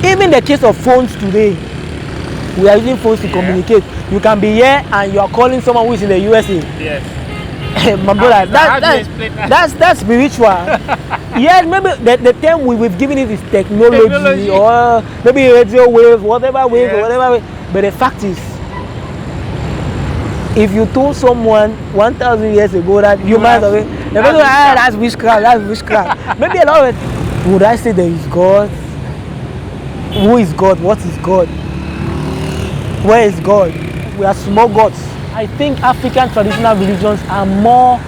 Even the case of phones today, we are using phones to communicate. You can be here and you are calling someone who is in the USA. Yes. My brother, that's spiritual. Yes, maybe the term we've given it is technology. Or maybe radio wave, whatever wave, or whatever wave. But the fact is, if you told someone 1,000 years ago that you might have, that's witchcraft. Maybe a lot of it. Would I say there is God? Who is God? What is God? Where is God? We are small gods. I think African traditional religions are more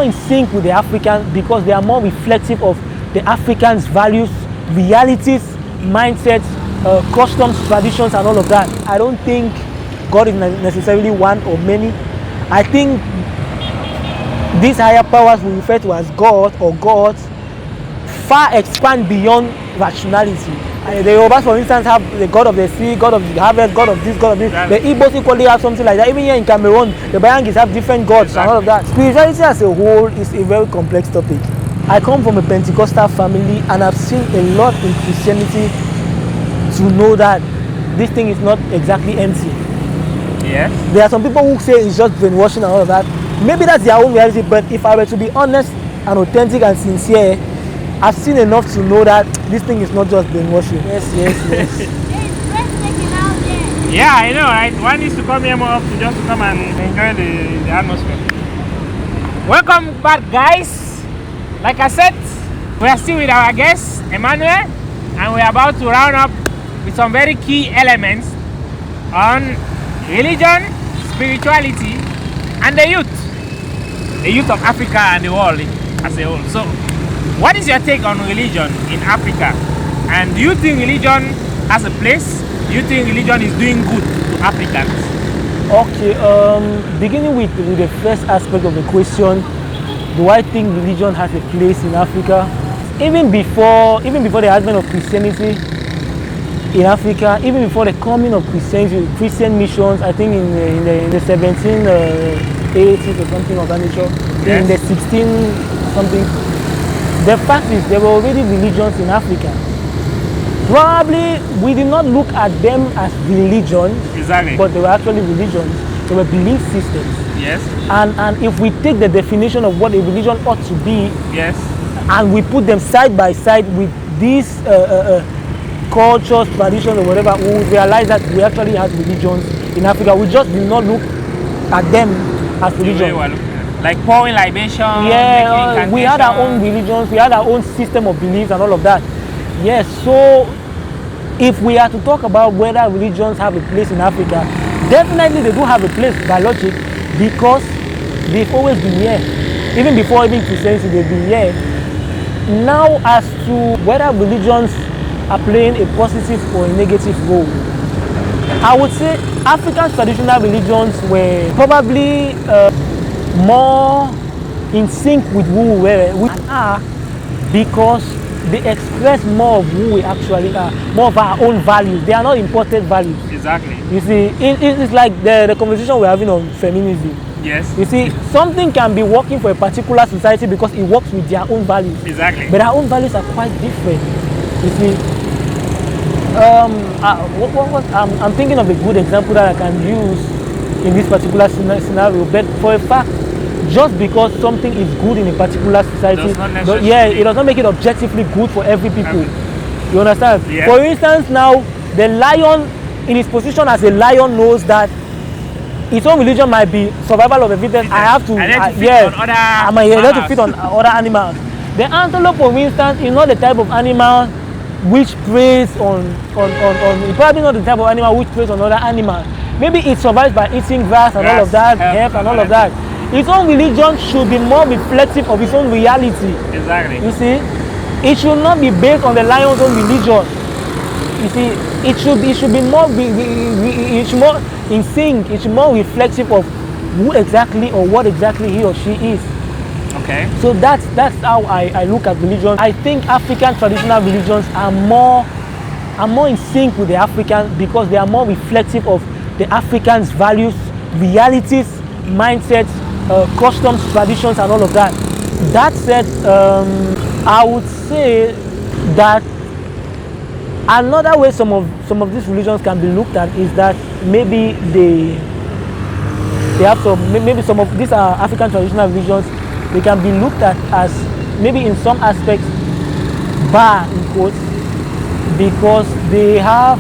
in sync with the African because they are more reflective of the Africans' values, realities, mindsets, customs, traditions, and all of that. I don't think God is necessarily one or many. I think these higher powers we refer to as God or gods far expand beyond rationality. The Yorubas, for instance, have the god of the sea, god of the harvest, god of this, god of this. The Igbos equally have something like that. Even here in Cameroon, the Bayangis have different gods and all of that. Spirituality as a whole is a very complex topic. I come from a Pentecostal family and I've seen a lot in Christianity to know that this thing is not exactly empty. Yes. There are some people who say it's just brainwashing and all of that. Maybe that's their own reality, but if I were to be honest and authentic and sincere, I've seen enough to know that this thing is not just brainwashing. Yes. Yeah, I know, right? One needs to come here more often just to come and enjoy the atmosphere. Welcome back, guys. Like I said, we are still with our guest, Emmanuel, and we're about to round up with some very key elements on religion, spirituality, and the youth of Africa and the world as a whole. So, what is your take on religion in Africa? And do you think religion has a place? Do you think religion is doing good to Africans? Okay, beginning with the first aspect of the question, do I think religion has a place in Africa? Even before the advent of Christianity in Africa, even before the coming of Christian missions, I think in the 1780s or something of that nature, in the 16 something. The fact is, there were already religions in Africa. Probably we did not look at them as religions, but they were actually religions. They were belief systems. Yes. And if we take the definition of what a religion ought to be, yes, and we put them side by side with these cultures, traditions, or whatever, we will realize that we actually had religions in Africa. We just did not look at them as religions. Like pouring libation. Yeah, we had our own religions, we had our own system of beliefs and all of that. Yes, so if we are to talk about whether religions have a place in Africa, definitely they do have a place by logic because they've always been here. Even before even Christianity, they've been here. Now, as to whether religions are playing a positive or a negative role, I would say African traditional religions were probably more in sync with who we are because they express more of who we actually are, more of our own values. They are not imported values. Exactly. You see, it's like the conversation we're having on feminism. Yes. You see, something can be working for a particular society because it works with their own values. Exactly. But our own values are quite different. You see, I'm thinking of a good example that I can use in this particular scenario. But for a fact, just because something is good in a particular society, it does not make it objectively good for every people. You understand? Yeah. For instance, now the lion, in his position as a lion, knows that its own religion might be survival of the fittest. I have to, fit on other animals. The antelope, for instance, is not the type of animal which preys on probably not the type of animal which preys on other animals. Maybe it survives by eating grass and all of that, herb and all of that. Its own religion should be more reflective of its own reality. Exactly. You see, it should not be based on the lion's own religion. You see, it should be more in sync. It should be more reflective of who exactly or what exactly he or she is. Okay. So that's how I look at religion. I think African traditional religions are more in sync with the African because they are more reflective of the Africans' values, realities, mindsets, customs, traditions, and all of that. That said, I would say that Another way some of these religions can be looked at is that maybe they have maybe some of these are African traditional religions. They can be looked at as maybe in some aspects bad in quotes, because they have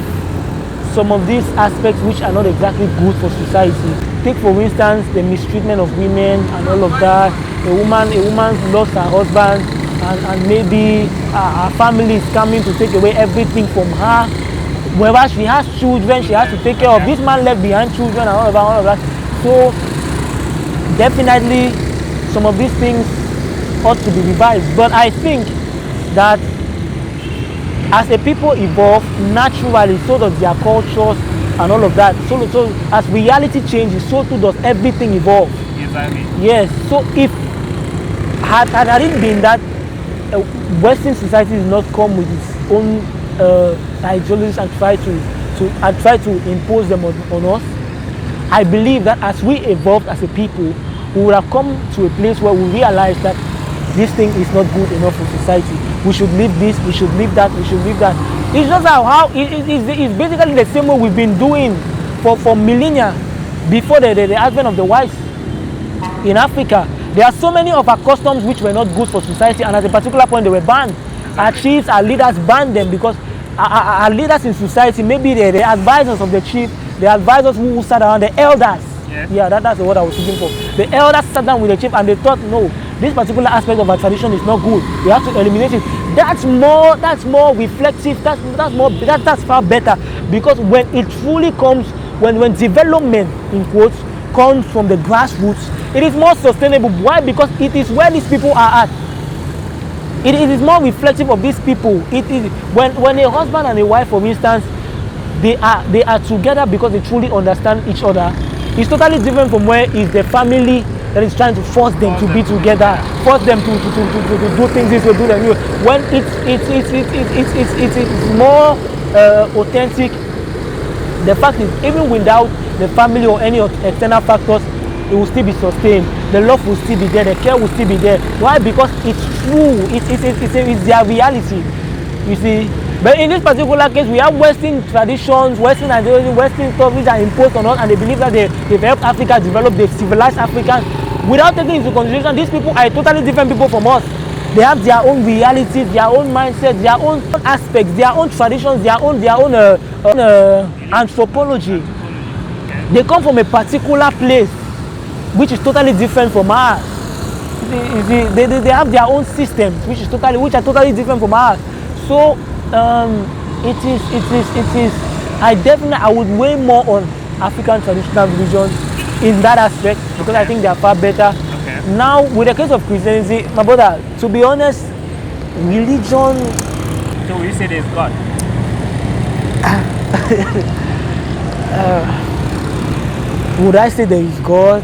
some of these aspects which are not exactly good for society. Take for instance the mistreatment of women and all of that. A woman lost her husband, and maybe her family is coming to take away everything from her. Whenever she has children, she has to take care of. This man left behind children and all of that. So definitely some of these things ought to be revised. But I think that as a people evolve naturally, so does their cultures and all of that. So as reality changes, so too does everything evolve. Exactly. Yes. So if had it been that Western society does not come with its own ideologies and try to impose them on us, I believe that as we evolved as a people, we would have come to a place where we realize that this thing is not good enough for society. We should leave this, we should leave that, we should leave that. It's just how it's basically the same way we've been doing for millennia before the advent of the whites in Africa. There are so many of our customs which were not good for society, and at a particular point they were banned. Our chiefs, our leaders banned them because our leaders in society, maybe the advisors of the chief, the advisors who sat around, the elders. Yes. Yeah, that's the word I was looking for. The elders sat down with the chief and they thought, no, this particular aspect of our tradition is not good. We have to eliminate it. That's more reflective. That's far better, because when it truly comes, when development in quotes comes from the grassroots, it is more sustainable. Why? Because it is where these people are at. It is more reflective of these people. It is when a husband and a wife, for instance, they are together because they truly understand each other. It's totally different from where it's the family that is trying to force them to be together, force them to do things this way, do them new. When it's more authentic. The fact is, even without the family or any external factors, it will still be sustained. The love will still be there. The care will still be there. Why? Because it's true. It's their reality. You see. But in this particular case, we have Western traditions, Western ideology, Western stuff which are imposed on us, and they believe that they've helped Africa develop. They've civilized Africans. Without taking into consideration, these people are totally different people from us. They have their own realities, their own mindset, their own aspects, their own traditions, their own anthropology. They come from a particular place which is totally different from ours. They have their own systems which are totally different from ours. So it is I would weigh more on African traditional religions in that aspect, because I think they are far better. Okay. Now with the case of Christianity, my brother, to be honest, religion. So you say there's God? Would I say there is God?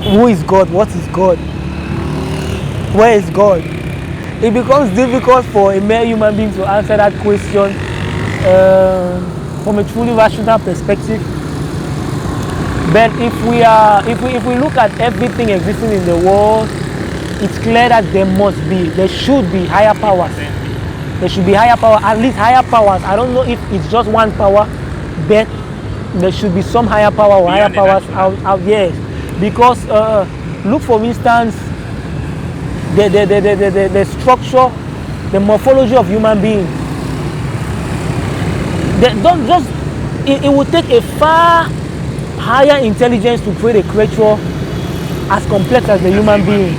Who is God? What is God? Where is God? It becomes difficult for a mere human being to answer that question from a truly rational perspective. But if we look at everything existing in the world, it's clear that there should be higher powers. There should be higher power, at least higher powers. I don't know if it's just one power, but there should be some higher power or higher powers out there. Because look, for instance, the structure, the morphology of human beings. It would take a far higher intelligence to create a creature as complex as the human being.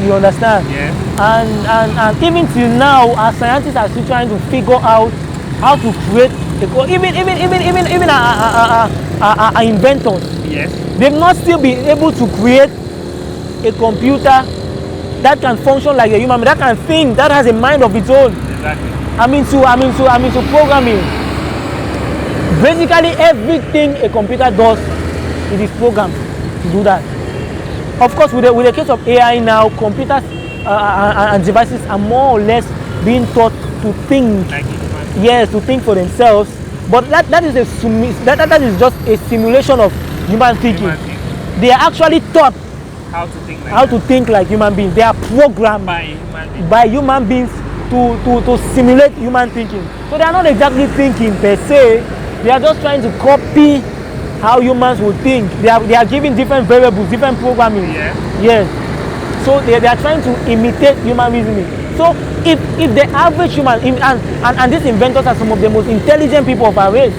You understand? Yeah. And even till now, our scientists are still trying to figure out how to create even our inventors. Yes. They've not still been able to create a computer that can function like a human, that can think, that has a mind of its own. Exactly. I'm into programming. Basically, everything a computer does, it is programmed to do that. Of course, with the case of AI now, computers and devices are more or less being taught to think. Like yes, to think for themselves. But that is just a simulation of human thinking. They are actually taught how to think like human beings. They are programmed by human beings to simulate human thinking. So they are not exactly thinking per se. They are just trying to copy how humans would think. They are giving different variables, different programming. Yeah. Yes. So they are trying to imitate human reasoning. So if the average human and these inventors are some of the most intelligent people of our race,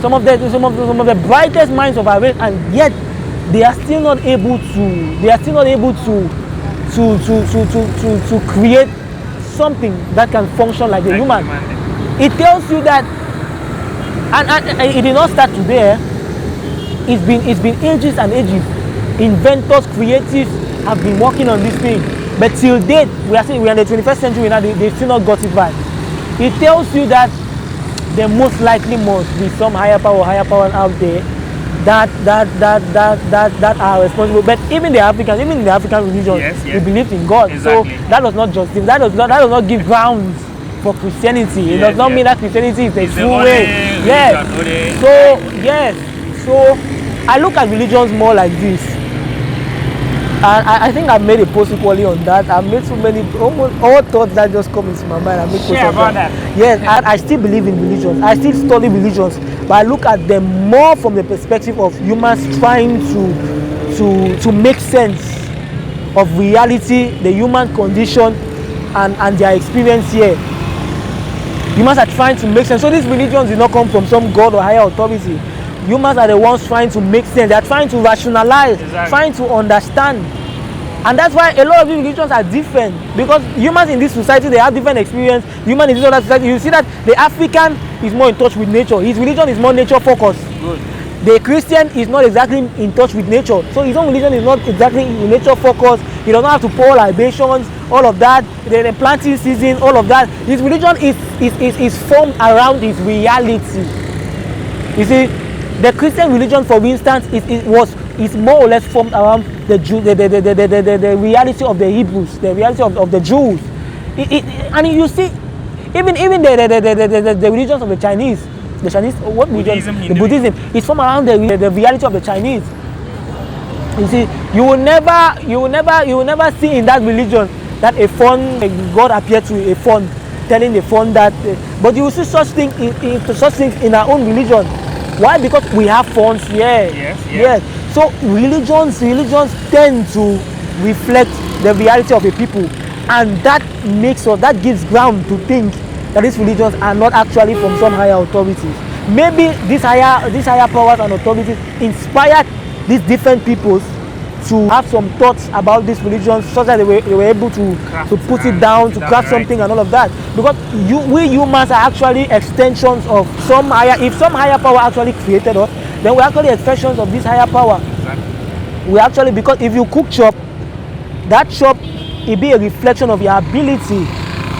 some of the brightest minds of our race, and yet they are still not able to create something that can function like a human. It tells you that, and it did not start today. It's been ages and ages. Inventors, creatives have been working on this thing, but till date we are in the 21st century now. They still not got it right. It tells you that there most likely must be some higher power out there that are responsible. But even the African religion, Yes. they believed in God. Exactly. So that does not justify. That does not give grounds for Christianity. It does not mean that Christianity is the true way. Yes. So I look at religions more like this. And I think I've made a post equally on that. I've made so many, almost all thoughts that just come into my mind. I make posts about that. Yes, I still believe in religions. I still study religions, but I look at them more from the perspective of humans trying to make sense of reality, the human condition, and their experience here. Humans are trying to make sense. So these religions did not come from some god or higher authority. Humans are the ones trying to make sense. They are trying to rationalize, trying to understand. And that's why a lot of these religions are different, because humans in this society, they have different experience. Human in this other society, you see that the African is more in touch with nature. His religion is more nature focused. Good. The Christian is not exactly in touch with nature. So his own religion is not exactly in nature focused. He does not have to pour libations, all of that. The planting season, all of that. His religion is formed around his reality. You see, the Christian religion, for instance, is more or less formed around the reality of the Hebrews, the reality of the Jews. And you see, even the religions of the Chinese, what religion? The Buddhism is formed around the reality of the Chinese. You see, you will never see in that religion that a fawn, God appeared to a fawn, telling the fawn that. But you will see such things in our own religion. Why? Because we have fawns here. Yes. So religions tend to reflect the reality of a people, and that gives ground to think that these religions are not actually from some higher authorities. Maybe these higher powers and authorities inspired these different peoples to have some thoughts about these religions, so that they were able to put it down, to craft something and all of that. Because we humans are actually extensions of some higher. If some higher power actually created us, then we're actually extensions of this higher power. We actually, because if you cook chop, that chop, it be a reflection of your ability.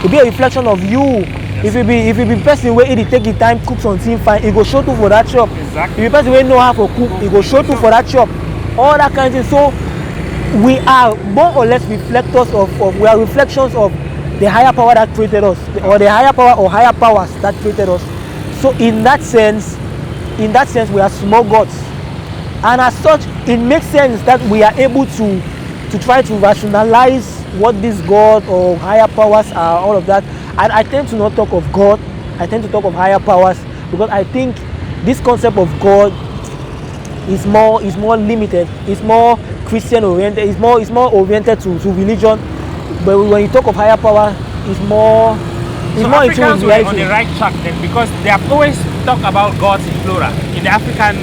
It be a reflection of you. If you be person where it take the time cook something fine, it go show to for that chop. If you person where know how to cook, it go show to for that chop. All that kind of thing. So we are more or less reflectors we are reflections of the higher power that created us, or the higher power or higher powers that created us. So in that sense we are small gods, and as such it makes sense that we are able to try to rationalize what this God or higher powers are, all of that. And I tend to not talk of God, I tend to talk of higher powers, because I think this concept of God is more limited, it's more Christian oriented, it's more oriented to religion. But when you talk of higher power, it's more Africans were on the right track then, because they have always talked about gods in plural in the African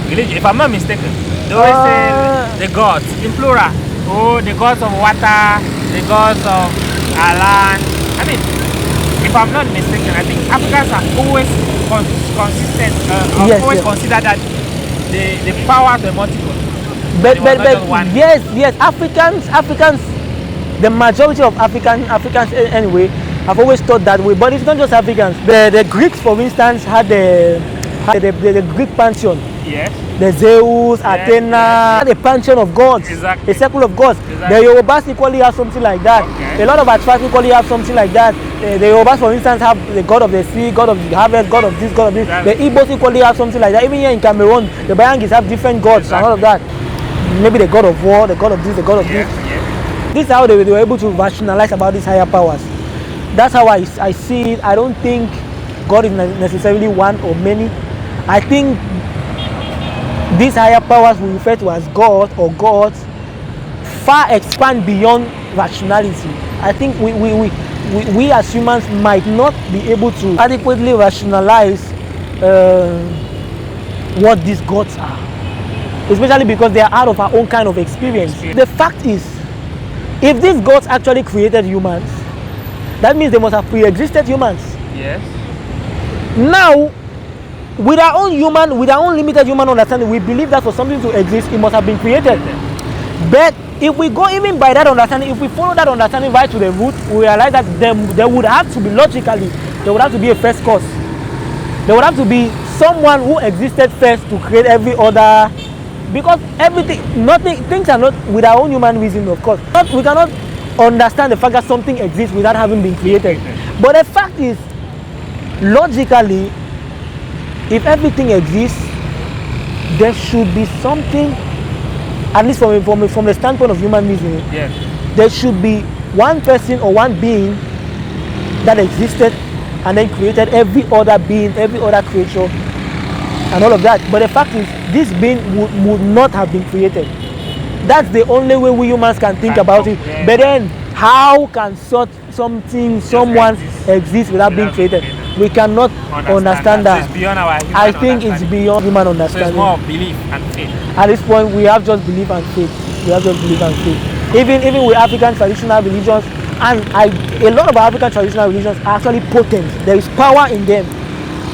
religion, if I'm not mistaken. They always say the gods in plural. Oh, the gods of water, the gods of land. I mean, if I'm not mistaken, I think Africans are always consistent, always consider that the powers were multiple. But yes, Africans, the majority of Africans anyway, have always thought that way. But it's not just Africans. The Greeks, for instance, had the Greek pantheon. Yes. The Zeus, Athena, the pantheon of gods, a circle of gods. The Yorubas equally have something like that. A lot of our tribes equally have something like that. The Yorubas, for instance, have the god of the sea, god of the harvest, god of this, god of this. The Igbos equally have something like that. Even here in Cameroon, the Bayangis have different gods and all of that. Maybe the god of war, the god of this, the god of this. This is how they were able to rationalize about these higher powers. That's how I see it. I don't think God is necessarily one or many. I think these higher powers we refer to as God or gods far expand beyond rationality. I think we as humans might not be able to adequately rationalize what these gods are, especially because they are out of our own kind of experience. The fact is, if these gods actually created humans, that means they must have pre-existed humans. Yes. Now, with our own limited human understanding, we believe that for something to exist, it must have been created. But if we go even by that understanding, if we follow that understanding right to the root, we realize that there would have to be, logically, there would have to be a first cause. There would have to be someone who existed first to create every other, because things are not with our own human reason, of course. We cannot understand the fact that something exists without having been created. But the fact is, logically, if everything exists, there should be something, at least from the standpoint of human reasoning, yes, there should be one person or one being that existed and then created every other being, every other creature, and all of that. But the fact is, this being would not have been created. That's the only way we humans can think about it. Yeah. But then, how can someone exist without being created? We cannot understand that. So it's beyond our human I think it's beyond human understanding. So it's more of belief and faith. At this point, we have just belief and faith. Even with African traditional religions, and a lot of African traditional religions are actually potent. There is power in them.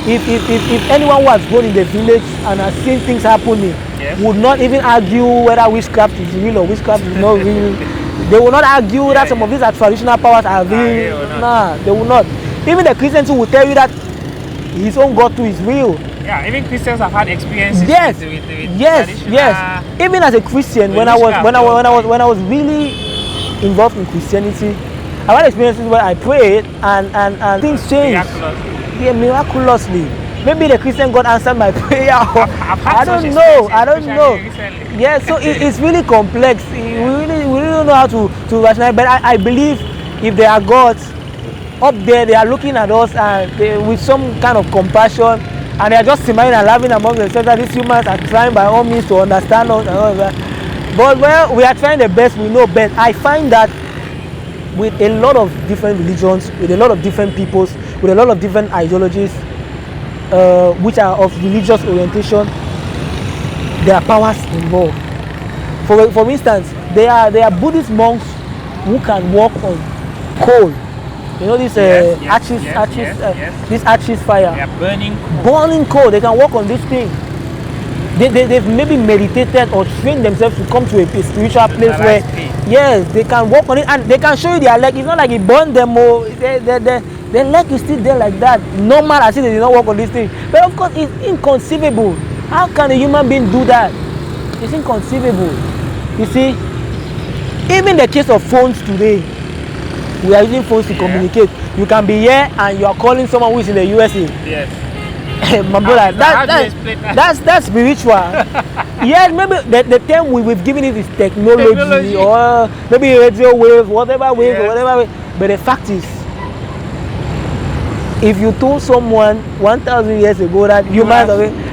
If anyone who has grown in the village and has seen things happening, yes, would not even argue whether witchcraft is real or witchcraft is not real. They will not argue that some of these traditional powers are real. Nah, they will not. Even the Christians who will tell you that his own God too is real. Yeah, even Christians have had experiences. Yes, with yes. Even as a Christian, when I was really involved in Christianity, I had experiences where I prayed and things changed. Miraculously. Maybe the Christian God answered my prayer. I don't know. Yeah, so it's really complex. We really don't know how to rationalize. But I believe if there are gods up there, they are looking at us and with some kind of compassion, and they are just smiling and laughing among themselves that these humans are trying by all means to understand us and all of that. But well, we are trying the best we know. But I find that with a lot of different religions, with a lot of different peoples, with a lot of different ideologies, which are of religious orientation, there are powers involved. For instance, there are Buddhist monks who can walk on coal. You know this this ashes fire. They are burning coal. They can walk on this thing. They've maybe meditated or trained themselves to come to a spiritual place where, yes, they can walk on it and they can show you their leg. It's not like it burned them or their leg is still there like that. Normal, as if they did not walk on this thing. But of course, it's inconceivable. How can a human being do that? It's inconceivable. You see, even the case of phones today, we are using phones to communicate. You can be here and you are calling someone who is in the USA. Yes. My brother, that's spiritual. Yes, maybe the term we've given it is technology. Or maybe radio wave, whatever wave, or whatever wave. But the fact is, if you told someone 1,000 years ago that humans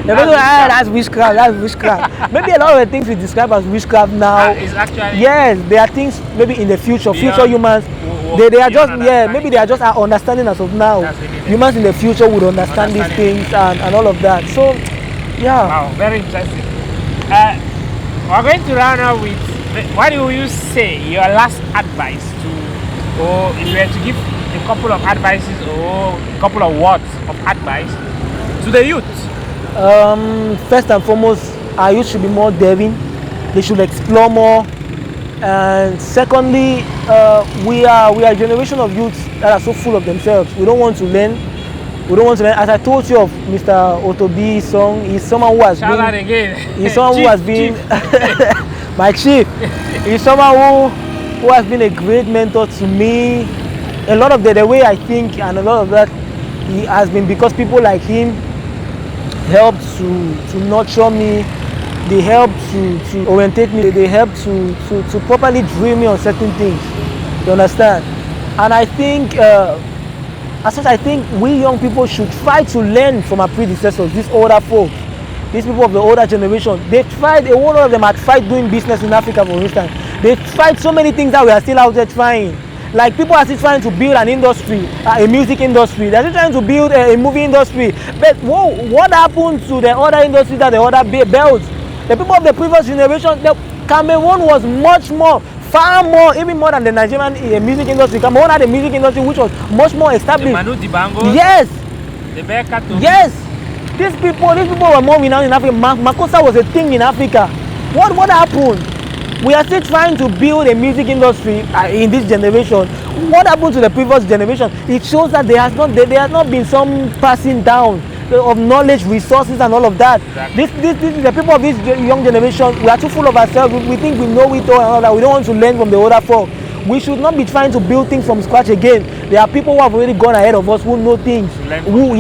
that's witchcraft. Maybe a lot of the things we describe as witchcraft now, yes, there are things maybe in the future humans, they are just, maybe they are just our understanding as of now. Humans in the future would understand these things and all of that. So, yeah. Wow, very interesting. We're going to round up with, what do you say your last advice to, or if you were to give a couple of advices or a couple of words of advice to the youth? First and foremost, our youth should be more daring. They should explore more. And secondly, we are a generation of youths that are so full of themselves. We don't want to learn. As I told you of Mr. Otobi's song, he's someone who has been my chief. He's someone who has been a great mentor to me. A lot of the way I think and a lot of that he has been because people like him helped to nurture me. They help to orientate me. They help to properly drill me on certain things. You understand? And I think As such, I think we young people should try to learn from our predecessors, these older folks, these people of the older generation. They tried, a whole lot of them had tried doing business in Africa, for instance. They tried so many things that we are still out there trying. Like people are still trying to build an industry, a music industry. They're still trying to build a movie industry. But whoa, what happened to the other industries that the other built? The people of the previous generation, the Cameroon was much more, far more, even more than the Nigerian music industry. Cameroon had a music industry which was much more established. The Manu Dibango. Yes. The Bekato. Yes. These people were more renowned in Africa. Makossa was a thing in Africa. What happened? We are still trying to build a music industry in this generation. What happened to the previous generation? It shows that there has not been some passing down of knowledge, resources, and all of that. Exactly. This the people of this young generation. We are too full of ourselves. We think we know it all and all that. We don't want to learn from the older folk. We should not be trying to build things from scratch again. There are people who have already gone ahead of us who know things. Who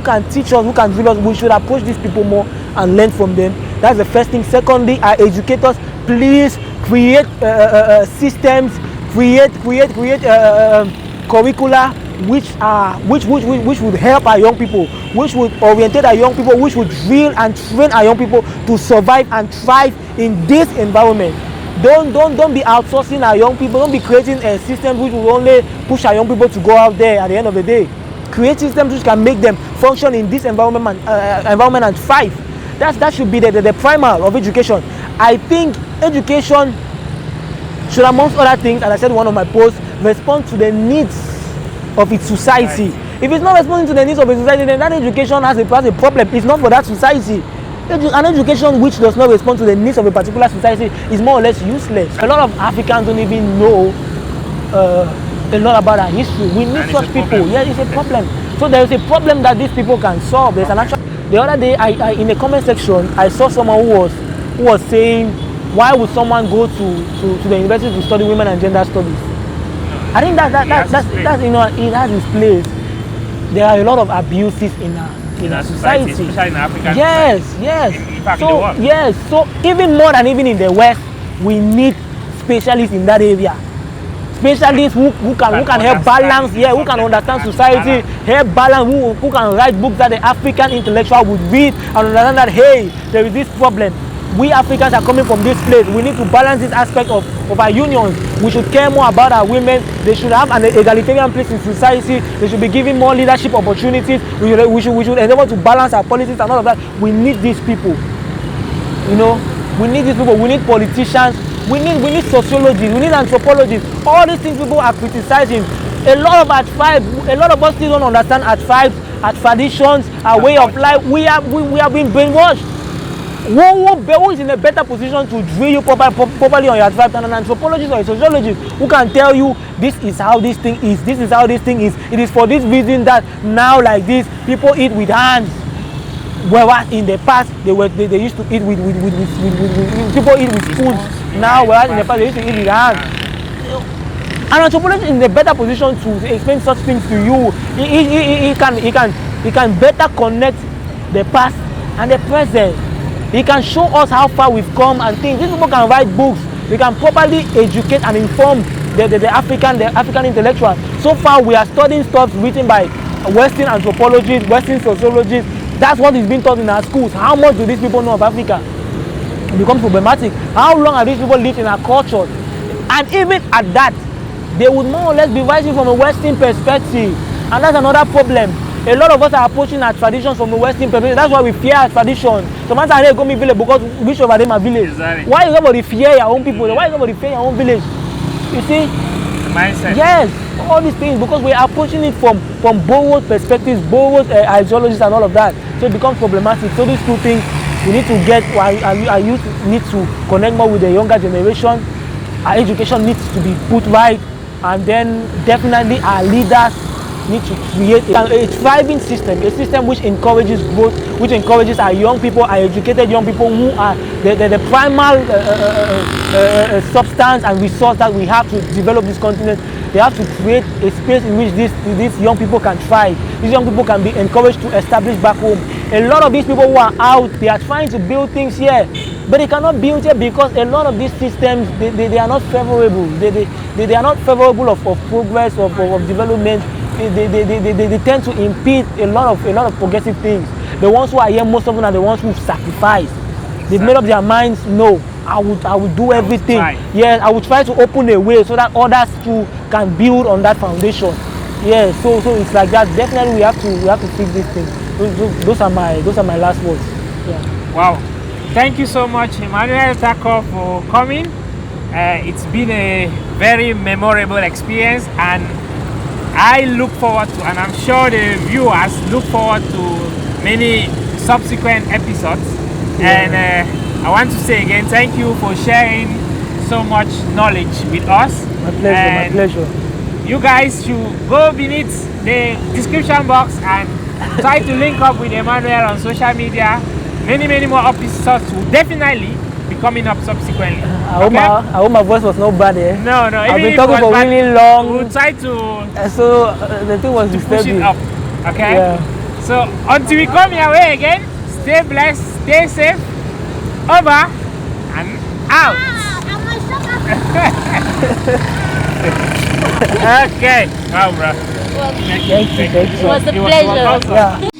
can teach us, who can drill us. We should approach these people more and learn from them. That's the first thing. Secondly, our educators, please create systems, create curricula which would help our young people, which would orientate our young people, which would drill and train our young people to survive and thrive in this environment. Don't be outsourcing our young people. Don't be creating a system which will only push our young people to go out there at the end of the day. Create systems which can make them function in this environment and thrive. That should be the primer of education. I think education should, amongst other things, as I said in one of my posts, respond to the needs of its society. If it's not responding to the needs of a society, then that education has a problem. It's not for that society. An education which does not respond to the needs of a particular society is more or less useless. A lot of Africans don't even know a lot about our history. We need such people. Yeah, it's a problem. So there is a problem that these people can solve. There's an actual. The other day, I in the comment section, I saw someone who was saying, why would someone go to the university to study women and gender studies? I think that's you know, it has its place. There are a lot of abuses in our society, especially in Africa. Yes. In fact, so in the world. yes, so even more than even in the West, we need specialists in that area. Specialists who can help balance, who can understand society, help balance, who can write books that the African intellectual would read and understand that, hey, there is this problem. We Africans are coming from this place. We need to balance this aspect of our unions. We should care more about our women. They should have an egalitarian place in society. They should be given more leadership opportunities. We should endeavor to balance our policies and all of that. We need these people. You know, we need these people. We need politicians. We need sociologists. We need anthropologists. All these things people are criticizing. A lot of us still don't understand our tribes, our traditions, our way of life. We have been brainwashed. Who is in a better position to drill you properly on your tribe than an anthropologist or a sociologist who can tell you this is how this thing is, this is how this thing is. It is for this reason that now like this people eat with hands. Whereas in the past they used to eat with people eat with spoons. Now whereas in the past they used to eat with hands. An anthropologist is in a better position to explain such things to you. He can better connect the past and the present. He can show us how far we've come and things. These people can write books. They can properly educate and inform the African intellectuals. So far, we are studying stuff written by Western anthropologists, Western sociologists. That's what is being taught in our schools. How much do these people know of Africa? It becomes problematic. How long have these people lived in our culture? And even at that, they would more or less be writing from a Western perspective. And that's another problem. A lot of us are approaching our traditions from a Western perspective. That's why we fear our traditions. Sometimes I go to village because which of them are village. Exactly. Why is somebody fear your own people? Why is somebody fear your own village? You see? Mindset. Yes, all these things because we are approaching it from borrowed perspectives, borrowed ideologies and all of that. So it becomes problematic. So these two things we need to get. Our youth need to connect more with the younger generation. Our education needs to be put right, and then definitely our leaders need to create a thriving system, a system which encourages growth, which encourages our young people, our educated young people who are the primal substance and resource that we have to develop this continent. They have to create a space in which these young people can thrive. These young people can be encouraged to establish back home. A lot of these people who are out, they are trying to build things here, but they cannot build here because a lot of these systems, they are not favorable. They are not favorable of progress, of development. they tend to impede a lot of progressive things. The ones who are here most often are the ones who sacrifice. They've made up their minds. No, I would do everything. Yeah, I would try to open a way so that others too can build on that foundation. Yeah, so it's like that. Definitely, we have to fix this thing. Those are my last words. Yeah. Wow, thank you so much, Emmanuel Tako, for coming. It's been a very memorable experience, and I look forward to, and I'm sure the viewers look forward to many subsequent episodes. Yeah. And I want to say again, thank you for sharing so much knowledge with us. My pleasure. My pleasure. You guys should go beneath the description box and try to link up with Emmanuel on social media. Many more episodes will definitely be coming up subsequently. I hope my voice was not bad, eh? No. I've been talking for really long. We'll try to. So the thing was to push it up. Okay. Yeah. So until we come your way again, stay blessed, stay safe. Over and out. Okay. Wow, bro. It was a pleasure. Yeah.